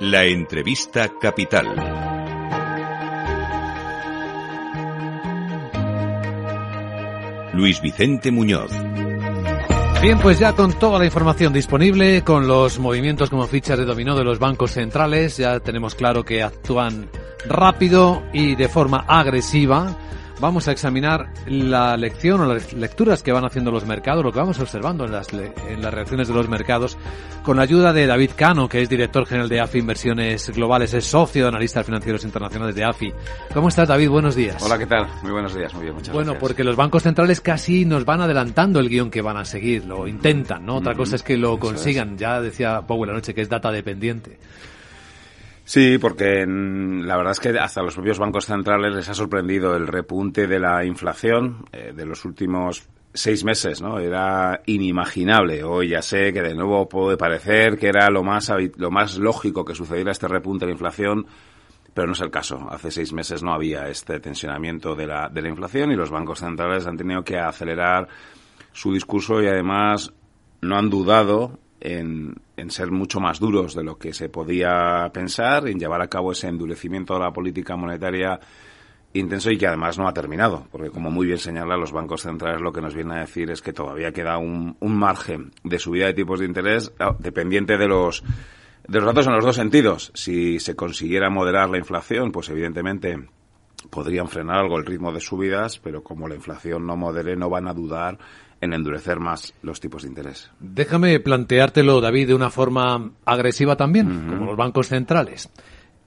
La entrevista capital. Luis Vicente Muñoz. Bien, pues ya con toda la información disponible, con los movimientos como fichas de dominó de los bancos centrales, ya tenemos claro que actúan rápido y de forma agresiva. Vamos a examinar la lección o las lecturas que van haciendo los mercados, lo que vamos observando en las reacciones de los mercados, con la ayuda de David Cano, que es director general de AFI Inversiones Globales, es socio de analistas financieros internacionales de AFI. ¿Cómo estás, David? Buenos días. Hola, ¿qué tal? Muy buenos días, muy bien, muchas gracias. Bueno, porque los bancos centrales casi nos van adelantando el guión que van a seguir, lo intentan, ¿no? Otra cosa es que lo consigan, ya decía Powell anoche que es data dependiente. Sí, porque la verdad es que hasta los propios bancos centrales les ha sorprendido el repunte de la inflación de los últimos 6 meses, ¿no? Era inimaginable. Hoy ya sé que de nuevo puede parecer que era lo más lógico que sucediera este repunte de la inflación, pero no es el caso. Hace 6 meses no había este tensionamiento de la inflación y los bancos centrales han tenido que acelerar su discurso y además no han dudado en ser mucho más duros de lo que se podía pensar, en llevar a cabo ese endurecimiento de la política monetaria intenso y que además no ha terminado, porque como muy bien señala los bancos centrales lo que nos vienen a decir es que todavía queda un margen de subida de tipos de interés dependiente de los datos en los dos sentidos. Si se consiguiera moderar la inflación, pues evidentemente podrían frenar algo el ritmo de subidas, pero como la inflación no modere, no van a dudar en endurecer más los tipos de interés. Déjame planteártelo, David, de una forma agresiva también, como los bancos centrales.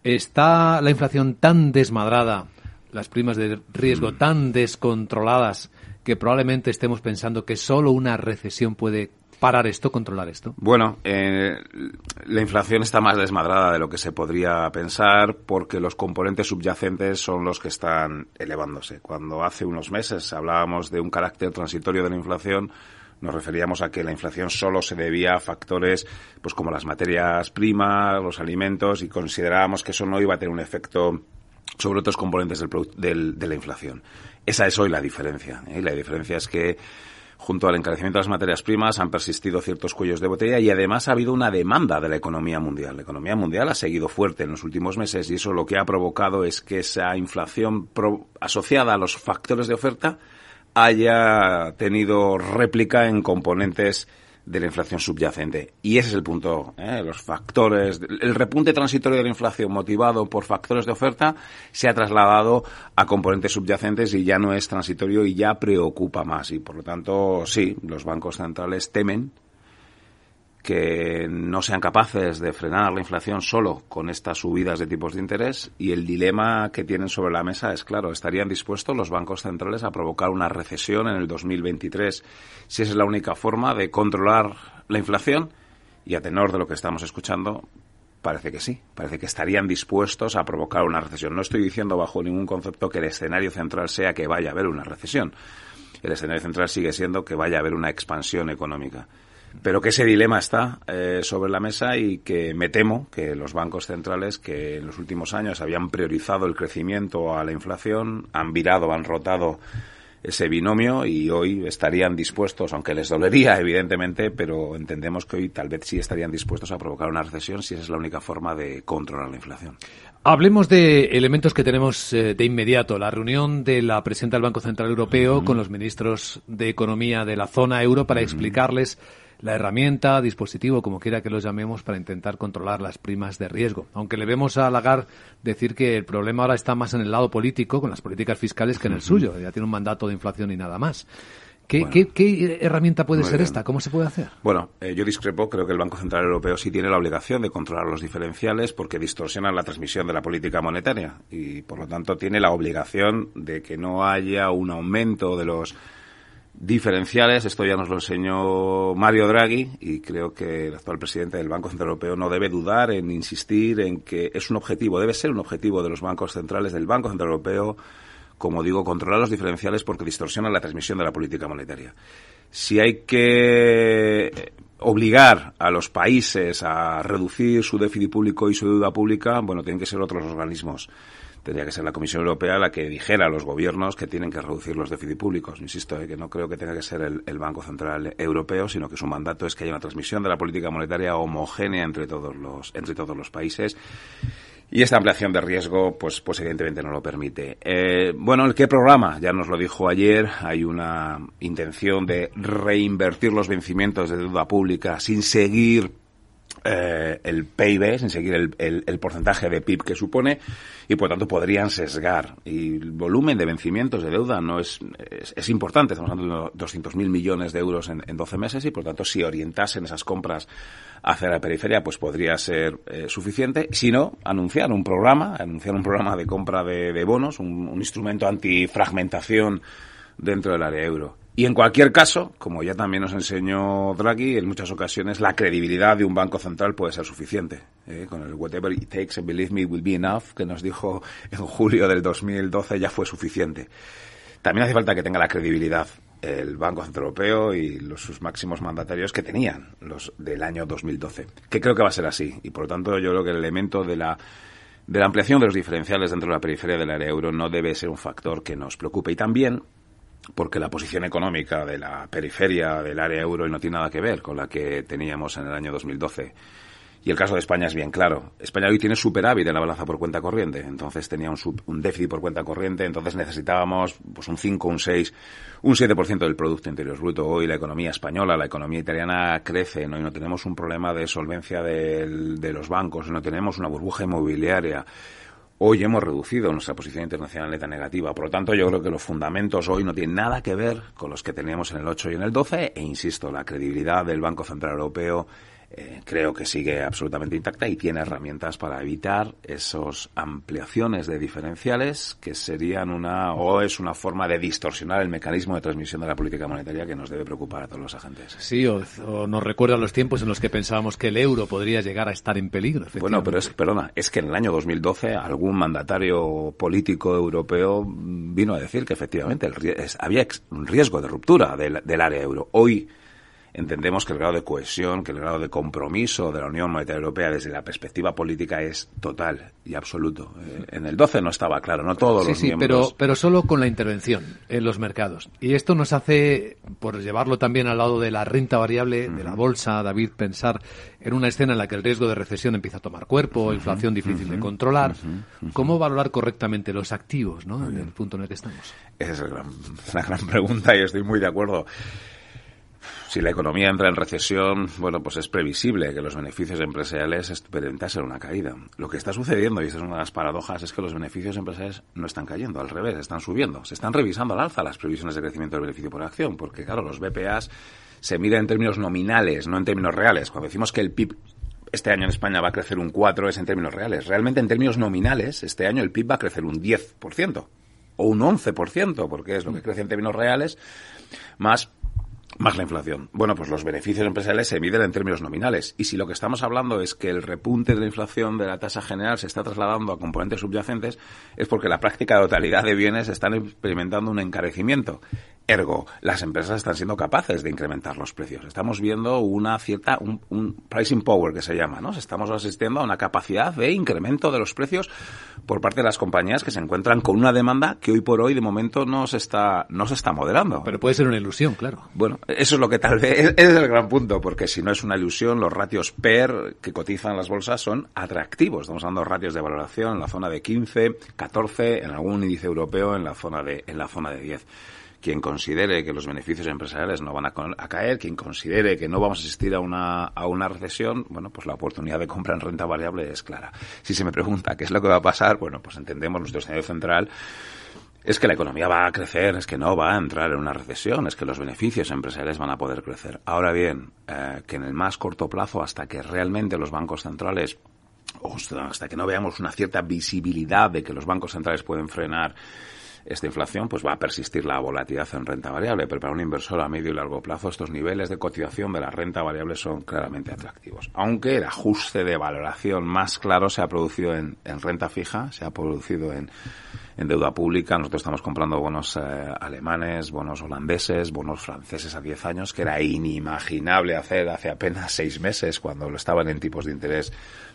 ¿Está la inflación tan desmadrada, las primas de riesgo tan descontroladas, que probablemente estemos pensando que solo una recesión puede parar esto, controlar esto? Bueno, la inflación está más desmadrada de lo que se podría pensar porque los componentes subyacentes son los que están elevándose. Cuando hace unos meses hablábamos de un carácter transitorio de la inflación, nos referíamos a que la inflación solo se debía a factores pues como las materias primas, los alimentos, y considerábamos que eso no iba a tener un efecto sobre otros componentes de la inflación. Esa es hoy la diferencia, ¿eh? La diferencia es que junto al encarecimiento de las materias primas han persistido ciertos cuellos de botella y además ha habido una demanda de la economía mundial. La economía mundial ha seguido fuerte en los últimos meses y eso lo que ha provocado es que esa inflación asociada a los factores de oferta haya tenido réplica en componentes de la inflación subyacente. Y ese es el punto, los factores, el repunte transitorio de la inflación motivado por factores de oferta se ha trasladado a componentes subyacentes y ya no es transitorio y ya preocupa más. Y por lo tanto, sí, los bancos centrales temen que no sean capaces de frenar la inflación solo con estas subidas de tipos de interés y el dilema que tienen sobre la mesa es claro, ¿estarían dispuestos los bancos centrales a provocar una recesión en el 2023 si esa es la única forma de controlar la inflación? Y a tenor de lo que estamos escuchando, parece que sí, parece que estarían dispuestos a provocar una recesión. No estoy diciendo bajo ningún concepto que el escenario central sea que vaya a haber una recesión. El escenario central sigue siendo que vaya a haber una expansión económica. Pero que ese dilema está sobre la mesa y que me temo que los bancos centrales que en los últimos años habían priorizado el crecimiento a la inflación, han rotado ese binomio y hoy estarían dispuestos, aunque les dolería evidentemente, pero entendemos que hoy tal vez sí estarían dispuestos a provocar una recesión si esa es la única forma de controlar la inflación. Hablemos de elementos que tenemos de inmediato. La reunión de la presidenta del Banco Central Europeo con los ministros de Economía de la zona euro para explicarles la herramienta, dispositivo, como quiera que los llamemos, para intentar controlar las primas de riesgo. Aunque le vemos a Lagarde decir que el problema ahora está más en el lado político, con las políticas fiscales, que en el suyo. Ya tiene un mandato de inflación y nada más. ¿Qué herramienta puede ser esta? ¿Cómo se puede hacer? Bueno, yo discrepo. Creo que el Banco Central Europeo sí tiene la obligación de controlar los diferenciales porque distorsionan la transmisión de la política monetaria y, por lo tanto, tiene la obligación de que no haya un aumento de los diferenciales. Esto ya nos lo enseñó Mario Draghi y creo que el actual presidente del Banco Central Europeo no debe dudar en insistir en que es un objetivo, debe ser un objetivo de los bancos centrales del Banco Central Europeo, como digo, controlar los diferenciales porque distorsionan la transmisión de la política monetaria. Si hay que obligar a los países a reducir su déficit público y su deuda pública, bueno, tienen que ser otros organismos Tendría que ser la Comisión Europea la que dijera a los gobiernos que tienen que reducir los déficits públicos. Insisto, que no creo que tenga que ser el Banco Central Europeo, sino que su mandato es que haya una transmisión de la política monetaria homogénea entre todos los países. Y esta ampliación de riesgo, pues evidentemente no lo permite. ¿Qué programa? Ya nos lo dijo ayer. Hay una intención de reinvertir los vencimientos de deuda pública sin seguir el PIB, sin seguir el porcentaje de PIB que supone, y por tanto podrían sesgar. Y el volumen de vencimientos de deuda no es importante. Estamos hablando de 200.000 millones de euros en 12 meses, y por tanto si orientasen esas compras hacia la periferia, pues podría ser suficiente. Si no, anunciar un programa de compra de bonos, un instrumento antifragmentación dentro del área euro. Y en cualquier caso, como ya también nos enseñó Draghi, en muchas ocasiones la credibilidad de un banco central puede ser suficiente. Con el whatever it takes and believe me will be enough, que nos dijo en julio del 2012, ya fue suficiente. También hace falta que tenga la credibilidad el Banco Central Europeo y sus máximos mandatarios que tenían los del año 2012, que creo que va a ser así. Y por lo tanto yo creo que el elemento de la ampliación de los diferenciales dentro de la periferia del área euro no debe ser un factor que nos preocupe. Y también porque la posición económica de la periferia del área euro no tiene nada que ver con la que teníamos en el año 2012. Y el caso de España es bien claro. España hoy tiene superávit en la balanza por cuenta corriente. Entonces tenía un déficit por cuenta corriente. Entonces necesitábamos pues un 5, un 6, un 7% del Producto Interior Bruto. Hoy la economía española, la economía italiana crece, ¿no? Y no tenemos un problema de solvencia de los bancos. No tenemos una burbuja inmobiliaria. Hoy hemos reducido nuestra posición internacional neta negativa. Por lo tanto, yo creo que los fundamentos hoy no tienen nada que ver con los que teníamos en el 8 y en el 12. E insisto, la credibilidad del Banco Central Europeo creo que sigue absolutamente intacta y tiene herramientas para evitar esas ampliaciones de diferenciales que serían es una forma de distorsionar el mecanismo de transmisión de la política monetaria que nos debe preocupar a todos los agentes. Sí, o nos recuerda los tiempos en los que pensábamos que el euro podría llegar a estar en peligro. Bueno, pero es que en el año 2012 algún mandatario político europeo vino a decir que efectivamente había un riesgo de ruptura del área euro. Hoy entendemos que el grado de cohesión, que el grado de compromiso de la Unión Monetaria Europea desde la perspectiva política es total y absoluto. En el 12 no estaba claro, no todos los miembros. Pero solo con la intervención en los mercados. Y esto nos hace, por llevarlo también al lado de la renta variable, de la bolsa, David, pensar en una escena en la que el riesgo de recesión empieza a tomar cuerpo, inflación difícil de controlar. ¿Cómo valorar correctamente los activos, ¿no? En el punto en el que estamos? Esa es una gran pregunta y estoy muy de acuerdo. Si la economía entra en recesión, bueno, pues es previsible que los beneficios empresariales experimentasen una caída. Lo que está sucediendo, y esta es una de las paradojas, es que los beneficios empresariales no están cayendo, al revés, están subiendo. Se están revisando al alza las previsiones de crecimiento del beneficio por acción, porque claro, los BPAs se miden en términos nominales, no en términos reales. Cuando decimos que el PIB este año en España va a crecer un 4, es en términos reales. Realmente en términos nominales, este año el PIB va a crecer un 10%, o un 11%, porque es lo que crece en términos reales, más la inflación. Bueno, pues los beneficios empresariales se miden en términos nominales. Y si lo que estamos hablando es que el repunte de la inflación de la tasa general se está trasladando a componentes subyacentes, es porque la práctica totalidad de bienes están experimentando un encarecimiento. Ergo, las empresas están siendo capaces de incrementar los precios. Estamos viendo una cierta, un pricing power que se llama, ¿no? Estamos asistiendo a una capacidad de incremento de los precios por parte de las compañías que se encuentran con una demanda que hoy por hoy de momento no se está moderando. Pero puede ser una ilusión, claro. Bueno, eso es lo que tal vez es el gran punto, porque si no es una ilusión, los ratios PER que cotizan las bolsas son atractivos. Estamos hablando de ratios de valoración en la zona de 15, 14, en algún índice europeo en la zona de 10. Quien considere que los beneficios empresariales no van a caer, quien considere que no vamos a asistir a una recesión, bueno, pues la oportunidad de compra en renta variable es clara. Si se me pregunta qué es lo que va a pasar, bueno, pues entendemos nuestro escenario central es que la economía va a crecer, es que no va a entrar en una recesión, es que los beneficios empresariales van a poder crecer. Ahora bien, que en el más corto plazo, hasta que realmente los bancos centrales, hasta que no veamos una cierta visibilidad de que los bancos centrales pueden frenar esta inflación, pues va a persistir la volatilidad en renta variable, pero para un inversor a medio y largo plazo estos niveles de cotización de la renta variable son claramente atractivos. Aunque el ajuste de valoración más claro se ha producido en renta fija, se ha producido en en deuda pública. Nosotros estamos comprando bonos alemanes, bonos holandeses, bonos franceses a 10 años, que era inimaginable hacer hace apenas 6 meses cuando lo estaban en tipos de interés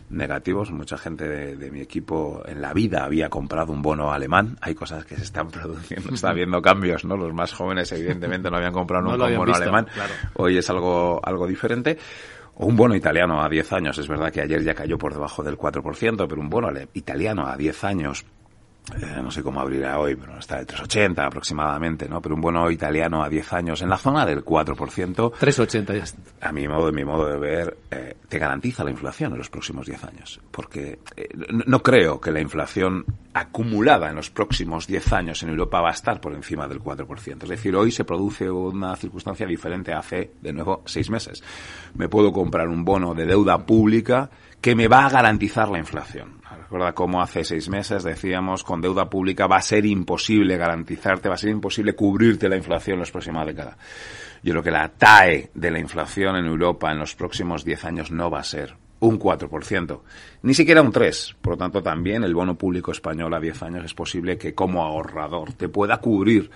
negativos. Mucha gente de mi equipo en la vida había comprado un bono alemán. Hay cosas que se están produciendo, está habiendo cambios, ¿no? Los más jóvenes evidentemente no habían comprado nunca un bono alemán. Claro. Hoy es algo diferente. O un bono italiano a 10 años. Es verdad que ayer ya cayó por debajo del 4%, pero un bono italiano a 10 años, no sé cómo abrirá hoy, pero está de 3,80 aproximadamente, ¿no? Pero un bono italiano a 10 años en la zona del 4%. 3,80 ya está. A mi modo de ver, te garantiza la inflación en los próximos 10 años. Porque no creo que la inflación acumulada en los próximos 10 años en Europa va a estar por encima del 4%. Es decir, hoy se produce una circunstancia diferente hace, de nuevo, 6 meses. Me puedo comprar un bono de deuda pública que me va a garantizar la inflación. Recuerda cómo hace 6 meses decíamos, con deuda pública va a ser imposible garantizarte, va a ser imposible cubrirte la inflación en las próximas décadas. Yo creo que la TAE de la inflación en Europa en los próximos 10 años no va a ser un 4%, ni siquiera un 3%. Por lo tanto, también el bono público español a 10 años es posible que como ahorrador te pueda cubrir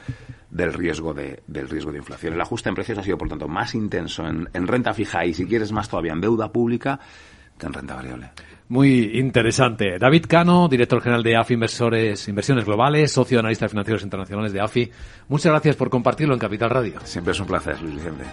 del riesgo de inflación. El ajuste en precios ha sido, por tanto, más intenso en renta fija y, si quieres, más todavía en deuda pública que en renta variable. Muy interesante. David Cano, director general de AFI Inversiones Globales, socio de analistas financieros internacionales de AFI. Muchas gracias por compartirlo en Capital Radio. Siempre es un placer, Luis Vicente.